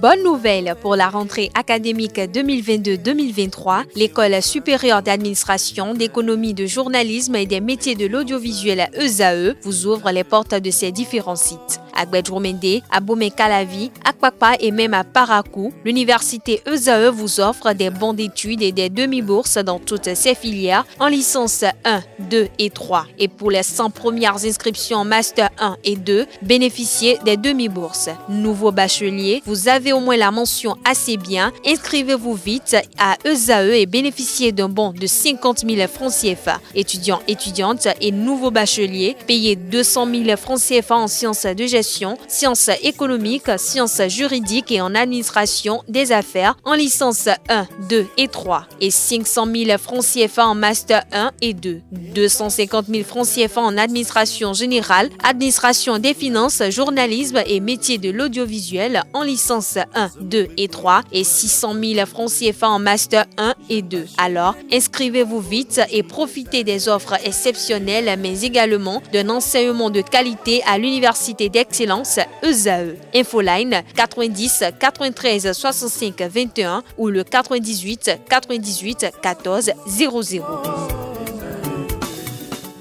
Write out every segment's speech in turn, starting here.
Bonne nouvelle pour la rentrée académique 2022-2023, l'École supérieure d'administration, d'économie, de journalisme et des métiers de l'audiovisuel ESAE vous ouvre les portes de ses différents sites. À Gbedjomende, à Bomé-Calavi, à Kpakpa et même à Parakou, l'université ESAE vous offre des bons d'études et des demi-bourses dans toutes ses filières en licence 1, 2 et 3. Et pour les 100 premières inscriptions en master 1 et 2, bénéficiez des demi-bourses. Nouveau bachelier, vous avez au moins la mention assez bien. Inscrivez-vous vite à ESAE et bénéficiez d'un bon de 50 000 francs CFA. Étudiants, étudiantes et nouveaux bacheliers, payez 200 000 francs CFA en sciences de gestion, sciences économiques, sciences juridiques et en administration des affaires en licence 1, 2 et 3 et 500 000 francs CFA en master 1 et 2, 250 000 francs CFA en administration générale, administration des finances, journalisme et métiers de l'audiovisuel en licence 1, 2 et 3 et 600 000 francs CFA en master 1 et 2. Alors, inscrivez-vous vite et profitez des offres exceptionnelles mais également d'un enseignement de qualité à l'université d'excellence ESAE. Infoline 90 93 65 21 ou le 98 98 14 00.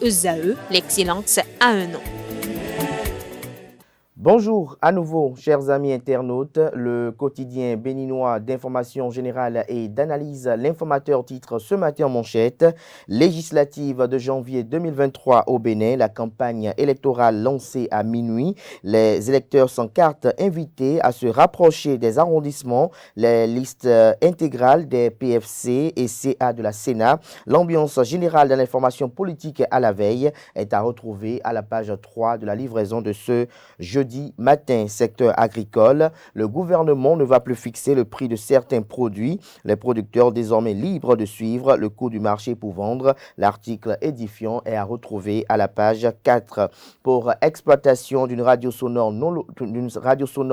ESAE, l'excellence à un nom. Bonjour à nouveau, chers amis internautes. Le quotidien béninois d'information générale et d'analyse, l'informateur titre ce matin en manchette: législative de janvier 2023 au Bénin, la campagne électorale lancée à minuit. Les électeurs sans carte invités à se rapprocher des arrondissements, les listes intégrales des PFC et CA de la Sénat. L'ambiance générale de l'information politique à la veille est à retrouver à la page 3 de la livraison de ce jeudi matin. Secteur agricole, le gouvernement ne va plus fixer le prix de certains produits. Les producteurs désormais libres de suivre le coût du marché pour vendre. L'article édifiant est à retrouver à la page 4. Pour exploitation d'une radio sonore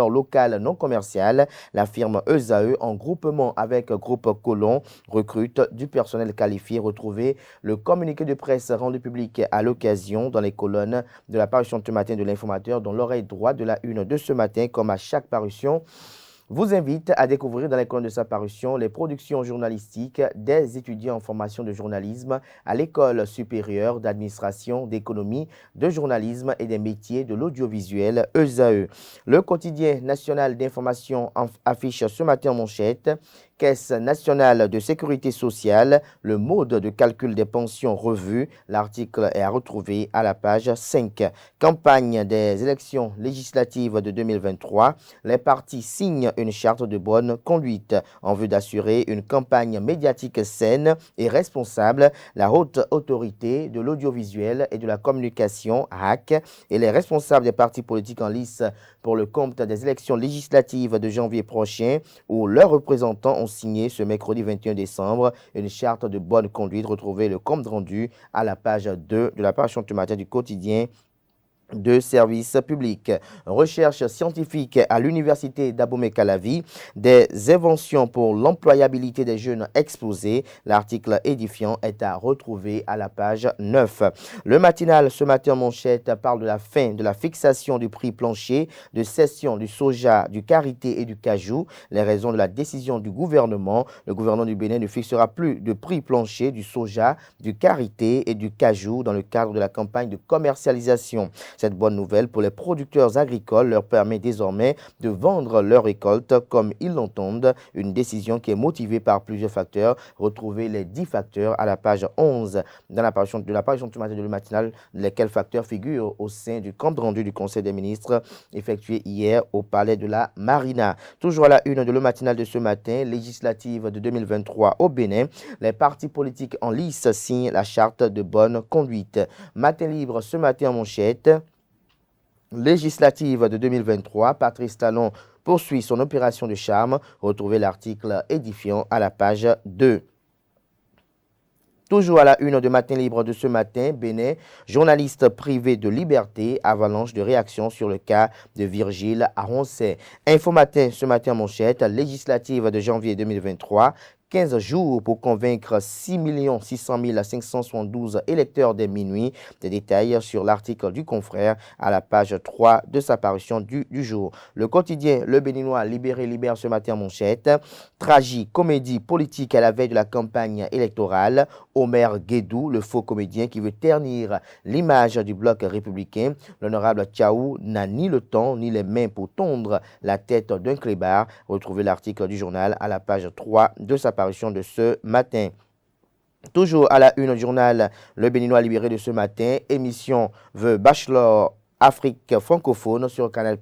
locale non commerciale, la firme ESAE, en groupement avec Groupe Colon, recrute du personnel qualifié. Retrouvez le communiqué de presse rendu public à l'occasion dans les colonnes de la parution de ce matin de l'informateur, dont l'oreille droite de la une de ce matin, comme à chaque parution, vous invite à découvrir dans les colonnes de sa parution les productions journalistiques des étudiants en formation de journalisme à l'École supérieure d'administration, d'économie, de journalisme et des métiers de l'audiovisuel ESAE. Le quotidien national d'information affiche ce matin en manchette: Caisse nationale de sécurité sociale, le mode de calcul des pensions revu. L'article est à retrouver à la page 5. Campagne des élections législatives de 2023. Les partis signent une charte de bonne conduite en vue d'assurer une campagne médiatique saine et responsable. La haute autorité de l'audiovisuel et de la communication, HAC, et les responsables des partis politiques en lice pour le compte des élections législatives de janvier prochain, où leurs représentants ont signé ce mercredi 21 décembre une charte de bonne conduite. Retrouvez le compte rendu à la page 2 de la page ce matin du quotidien de service public. Recherche scientifique à l'université d'Abomey-Calavi, des inventions pour l'employabilité des jeunes exposés. L'article édifiant est à retrouver à la page 9. Le matinal ce matin en manchette parle de la fin de la fixation du prix plancher de cession du soja, du karité et du cajou. Les raisons de la décision du gouvernement: le gouvernement du Bénin ne fixera plus de prix plancher du soja, du karité et du cajou dans le cadre de la campagne de commercialisation. Cette bonne nouvelle pour les producteurs agricoles leur permet désormais de vendre leurs récoltes comme ils l'entendent, une décision qui est motivée par plusieurs facteurs. Retrouvez les 10 facteurs à la page 11 dans la parution du matin de le matinal, lesquels facteurs figurent au sein du compte rendu du Conseil des ministres effectué hier au Palais de la Marina. Toujours à la une de le matinal de ce matin, législative de 2023 au Bénin, les partis politiques en lice signent la charte de bonne conduite. Matin libre ce matin en manchette: législative de 2023, Patrice Talon poursuit son opération de charme. Retrouvez l'article édifiant à la page 2. Toujours à la une de Matin Libre de ce matin, Bénin, journaliste privé de liberté, avalanche de réactions sur le cas de Virgile Aroncet. Info Matin ce matin en manchette: législative de janvier 2023, 15 jours pour convaincre 6 600 572 électeurs dès minuit. Des détails sur l'article du confrère à la page 3 de sa parution du jour. Le quotidien Le Béninois Libéré libère ce matin en manchette. Tragique comédie politique à la veille de la campagne électorale. Omer Guédou, le faux comédien qui veut ternir l'image du bloc républicain. L'honorable Tchaou n'a ni le temps ni les mains pour tondre la tête d'un clébard. Retrouvez l'article du journal à la page 3 de sa parution de ce matin. Toujours à la une du journal Le Béninois libéré de ce matin, émission veut Bachelor Afrique francophone sur Canal+,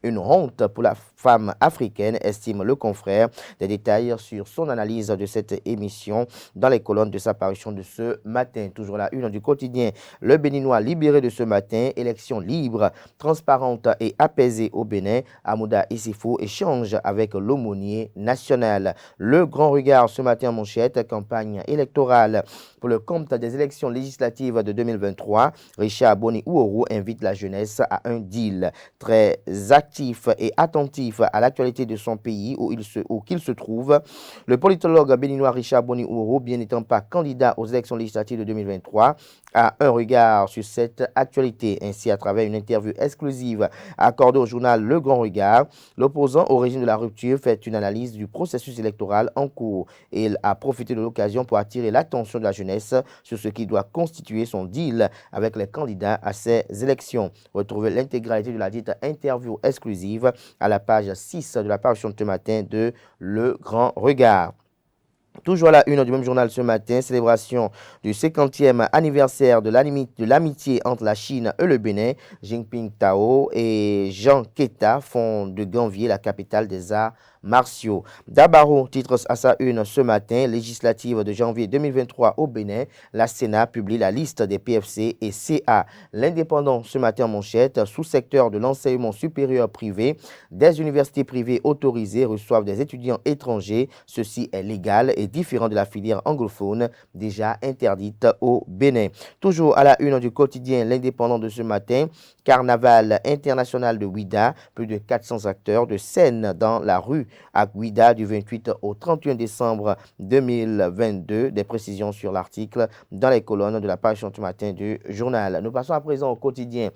une honte pour la femme africaine, estime le confrère. Des détails sur son analyse de cette émission dans les colonnes de sa parution de ce matin. Toujours la une du quotidien Le Béninois libéré de ce matin, élection libre, transparente et apaisée au Bénin. Amouda Issifou échange avec l'aumônier national. Le grand regard ce matin en manchette, campagne électorale pour le compte des élections législatives de 2023. Richard Boni Ouourou invite la jeunesse à un deal. Très actif et attentif à l'actualité de son pays où qu'il se trouve, le politologue béninois Richard Boni Ouourou, bien n'étant pas candidat aux élections législatives de 2023, a un regard sur cette actualité. Ainsi, à travers une interview exclusive accordée au journal Le Grand Regard, l'opposant au régime de la rupture fait une analyse du processus électoral en cours. Et il a profité de l'occasion pour attirer l'attention de la jeunesse sur ce qui doit constituer son deal avec les candidats à ces élections. Retrouvez l'intégralité de la dite interview exclusive à la page 6 de la parution de ce matin de Le Grand Regard. Toujours à la une du même journal ce matin, célébration du 50e anniversaire de l'amitié entre la Chine et le Bénin. Jinping Tao et Jean Keta font de Ganvier la capitale des arts martiaux. Dabaro titre à sa une ce matin, législative de janvier 2023 au Bénin. La Sénat publie la liste des PFC et CA. L'Indépendant ce matin en manchette, sous-secteur de l'enseignement supérieur privé. Des universités privées autorisées reçoivent des étudiants étrangers. Ceci est légal et différent de la filière anglophone déjà interdite au Bénin. Toujours à la une du quotidien L'Indépendant de ce matin, carnaval international de Ouida, plus de 400 acteurs de scène dans la rue à Ouida du 28 au 31 décembre 2022. Des précisions sur l'article dans les colonnes de la page ce matin du journal. Nous passons à présent au quotidien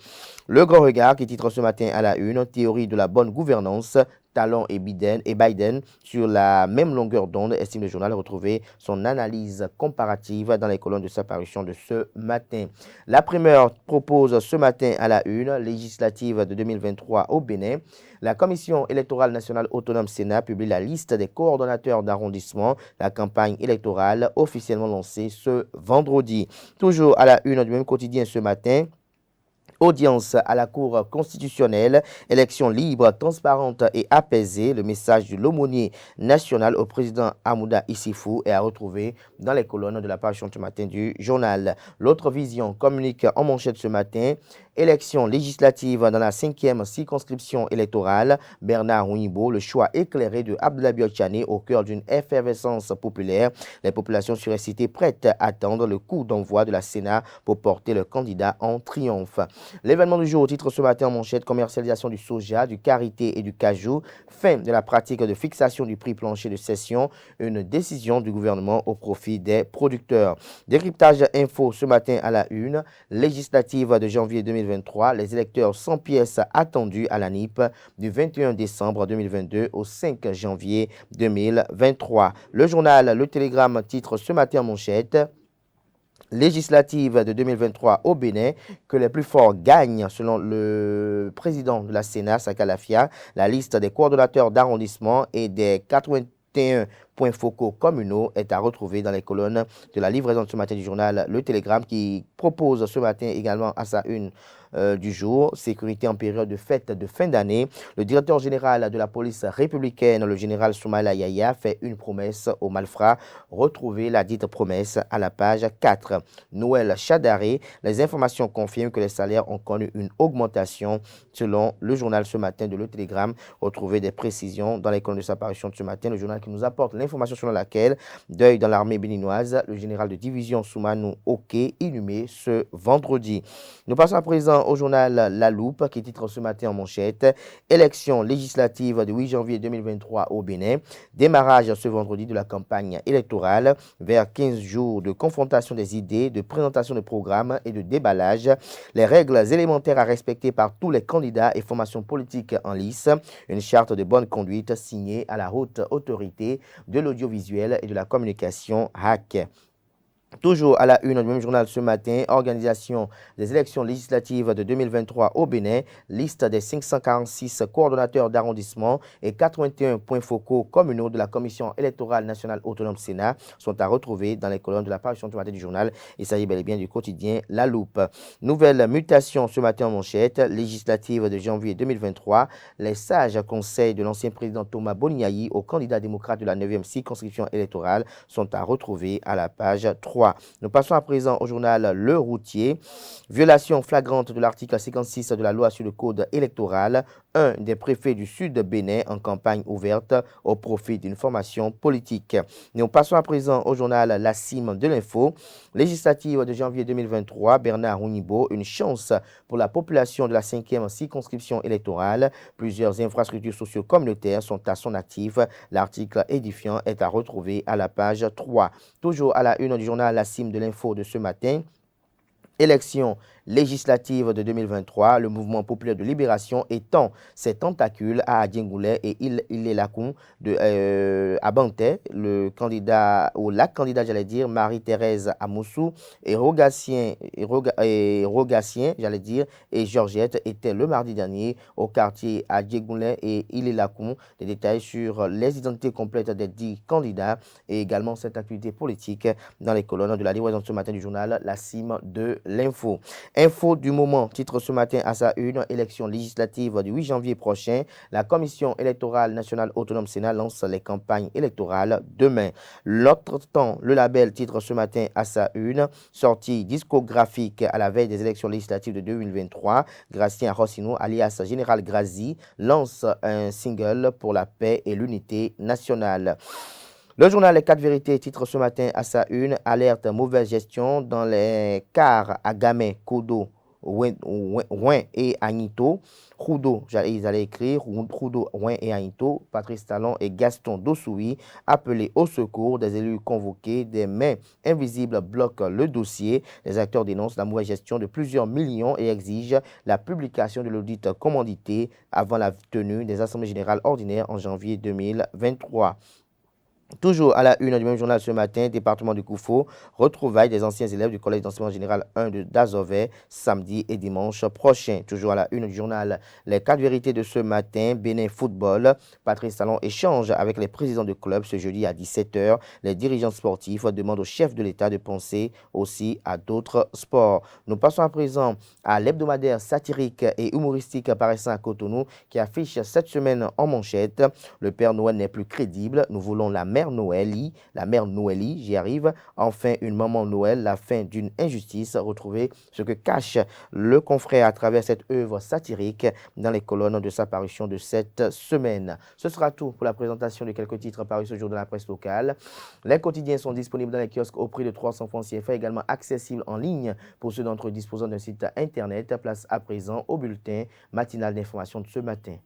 Le Grand Regard qui titre ce matin à la une, théorie de la bonne gouvernance. Talon et Biden sur la même longueur d'onde, estime le journal. Retrouver son analyse comparative dans les colonnes de sa parution de ce matin. La primeur propose ce matin à la une, législative de 2023 au Bénin. La Commission électorale nationale autonome Sénat publie la liste des coordonnateurs d'arrondissement. La campagne électorale officiellement lancée ce vendredi. Toujours à la une du même quotidien ce matin. Audience à la Cour constitutionnelle, élection libre, transparente et apaisée. Le message de l'aumônier national au président Amouda Issifou est à retrouver dans les colonnes de la page ce matin du journal. L'autre vision communique en manchette ce matin. Élection législative dans la 5e circonscription électorale. Bernard Ouimbo, le choix éclairé de Abdoulaye Biotchane au cœur d'une effervescence populaire. Les populations surexcitées prêtes à attendre le coup d'envoi de la Sénat pour porter le candidat en triomphe. L'événement du jour, au titre ce matin en manchette, commercialisation du soja, du karité et du cajou, fin de la pratique de fixation du prix plancher de cession, une décision du gouvernement au profit des producteurs. Décryptage info ce matin à la une, législative de janvier 2023, les électeurs sans pièces attendus à la NIP du 21 décembre 2022 au 5 janvier 2023. Le journal Le Télégramme titre ce matin en manchette, législative de 2023 au Bénin, que les plus forts gagnent selon le président de la Sénat, Sakalafia. La liste des coordonnateurs d'arrondissement et des 81 points focaux communaux est à retrouver dans les colonnes de la livraison de ce matin du journal Le Télégramme qui propose ce matin également à sa une du jour, sécurité en période de fête de fin d'année. Le directeur général de la police républicaine, le général Soumaïla Yaya, fait une promesse aux malfrats. Retrouvez la dite promesse à la page 4. Noël Chadaré, les informations confirment que les salaires ont connu une augmentation selon le journal ce matin de Le Télégramme. Retrouvez des précisions dans les colonnes de sa parution de ce matin, le journal qui nous apporte l'information selon laquelle deuil dans l'armée béninoise, le général de division Soumanou Oké inhumé ce vendredi. Nous passons à présent présent au journal La Loupe qui titre ce matin en manchette « Élection législative du 8 janvier 2023 au Bénin. Démarrage ce vendredi de la campagne électorale vers 15 jours de confrontation des idées, de présentation de programmes et de déballage. Les règles élémentaires à respecter par tous les candidats et formations politiques en lice. Une charte de bonne conduite signée à la haute autorité de l'audiovisuel et de la communication HAC. Toujours à la une du même journal ce matin, organisation des élections législatives de 2023 au Bénin, liste des 546 coordonnateurs d'arrondissement et 81 points focaux communaux de la Commission électorale nationale autonome Sénat sont à retrouver dans les colonnes de la parution du matin du journal. Il s'agit bel et bien du quotidien La Loupe. Nouvelle mutation ce matin en manchette, législative de janvier 2023, les sages conseils de l'ancien président Thomas Boniaï aux candidats démocrates de la 9e circonscription électorale sont à retrouver à la page 3. Nous passons à présent au journal Le Routier. Violation flagrante de l'article 56 de la loi sur le code électoral. Un des préfets du Sud Bénin en campagne ouverte au profit d'une formation politique. Nous passons à présent au journal La Cime de l'Info. Législative de janvier 2023, Bernard Ounibo, une chance pour la population de la 5e circonscription électorale. Plusieurs infrastructures socio-communautaires sont à son actif. L'article édifiant est à retrouver à la page 3. Toujours à la une du journal La Cime de l'Info de ce matin. Élection législative de 2023, le mouvement populaire de libération étend ses tentacules à Adiengoulet et Ilelakoum à Bantais, le candidat ou la candidate, j'allais dire, Marie-Thérèse Amoussou et Rogatien, j'allais dire, et Georgette étaient le mardi dernier au quartier Adiengoulet et Ilelakoum. Des détails sur les identités complètes des 10 candidats et également cette activité politique dans les colonnes de la livraison de ce matin du journal La Cime de l'Info. Info du moment, titre ce matin à sa une, élection législative du 8 janvier prochain. La Commission électorale nationale autonome Sénat lance les campagnes électorales demain. L'autre temps, le label titre ce matin à sa une, sortie discographique à la veille des élections législatives de 2023. Gracien Rossino, alias Général Grazi, lance un single pour la paix et l'unité nationale. Le journal Les 4 vérités titre ce matin à sa une, alerte mauvaise gestion dans les cars à Gamay, Kodo, Ouin et Agnito. Rudo, ils allaient écrire Rudo, Ouin et Agnito, Patrice Talon et Gaston Dossoui, appelés au secours, des élus convoqués, des mains invisibles bloquent le dossier. Les acteurs dénoncent la mauvaise gestion de plusieurs millions et exigent la publication de l'audit commandité avant la tenue des assemblées générales ordinaires en janvier 2023. Toujours à la une du même journal ce matin, département du Koufo, retrouvailles des anciens élèves du collège d'enseignement général 1 de Dazové, samedi et dimanche prochain. Toujours à la une du journal, les 4 vérités de ce matin, Bénin Football. Patrice Talon échange avec les présidents de club ce jeudi à 17h. Les dirigeants sportifs demandent au chef de l'État de penser aussi à d'autres sports. Nous passons à présent à l'hebdomadaire satirique et humoristique paraissant à Cotonou qui affiche cette semaine en manchette. Le Père Noël n'est plus crédible, nous voulons la mère Noëlie, j'y arrive. Enfin, une maman Noël, la fin d'une injustice. Retrouvez ce que cache le confrère à travers cette œuvre satirique dans les colonnes de sa parution de cette semaine. Ce sera tout pour la présentation de quelques titres parus ce jour dans la presse locale. Les quotidiens sont disponibles dans les kiosques au prix de 300 francs CFA, également accessibles en ligne pour ceux d'entre eux disposant d'un site internet. Place à présent au bulletin matinal d'information de ce matin.